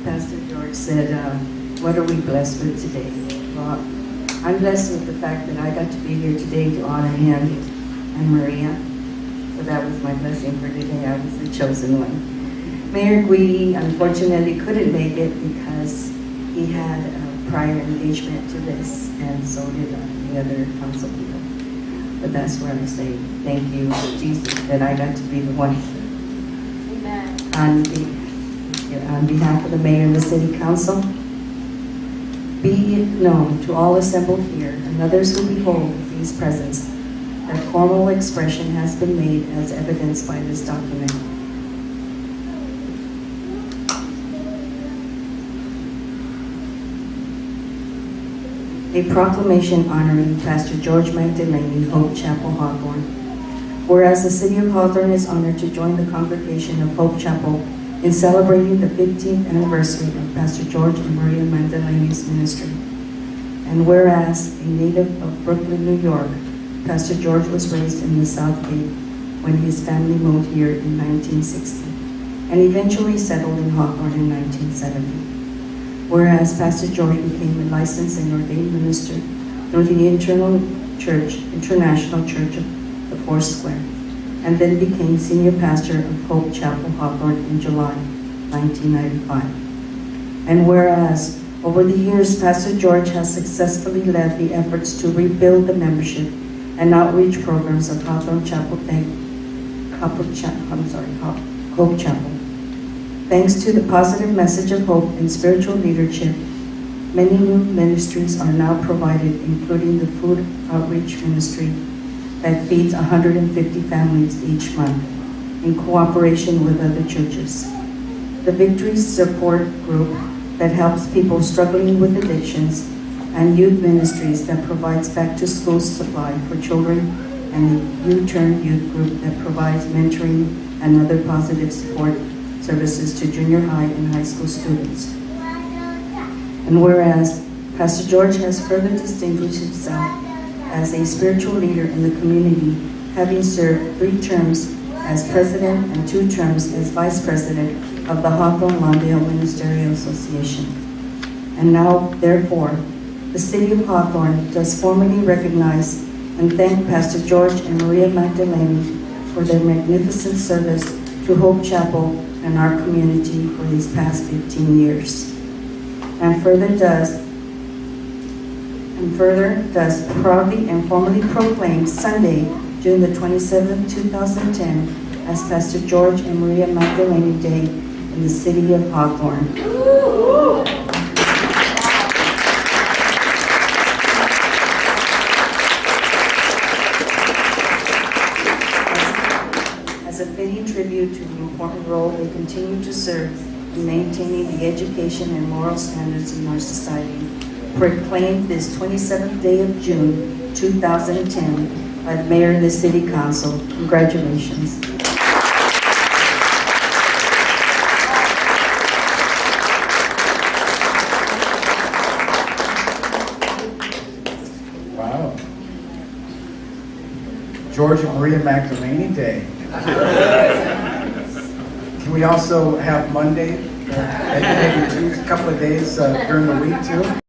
Pastor George said, what are we blessed with today? Well, I'm blessed with the fact that I got to be here today to honor him and Maria. So that was my blessing for today. I was the chosen one. Mayor Guidi unfortunately couldn't make it because he had a prior engagement to this, and so did the other council people. But that's where I say thank you, Jesus, that I got to be the one. Amen. On behalf of the mayor and the city council, be it known to all assembled here and others who behold these presents that formal expression has been made as evidenced by this document. A proclamation honoring Pastor George Magdalany, Hope Chapel, Hawthorne. Whereas the city of Hawthorne is honored to join the congregation of Hope Chapel in celebrating the 15th anniversary of Pastor George and Maria Magdalany's ministry. And whereas a native of Brooklyn, New York, Pastor George was raised in the South Gate when his family moved here in 1960 and eventually settled in Hawthorne in 1970. Whereas Pastor George became a licensed and ordained minister through the International Church of the Foursquare, and then became senior pastor of Hope Chapel, Hawthorne in July 1995. And whereas over the years, Pastor George has successfully led the efforts to rebuild the membership and outreach programs of Hawthorne Chapel, Hope Chapel. Thanks to the positive message of hope and spiritual leadership, many new ministries are now provided, including the food outreach ministry that feeds 150 families each month in cooperation with other churches. The Victory Support Group that helps people struggling with addictions, and youth ministries that provides back-to-school supply for children, and the U-Turn Youth Group that provides mentoring and other positive support services to junior high and high school students. And whereas Pastor George has further distinguished himself as a spiritual leader in the community, having served 3 terms as president and 2 terms as vice president of the Hawthorne-Lawndale Ministerial Association. And now, therefore, the city of Hawthorne does formally recognize and thank Pastor George and Maria Magdalany for their magnificent service to Hope Chapel and our community for these past 15 years. And further does proudly and formally proclaim Sunday, June the 27th, 2010, as Pastor George and Maria Magdalany Day in the city of Hawthorne. As a fitting tribute to the important role they continue to serve in maintaining the education and moral standards in our society, proclaimed this 27th day of June 2010 by the Mayor and the City Council. Congratulations. Wow. George and Maria Magdalany Day. Can we also have Monday, maybe a couple of days during the week too?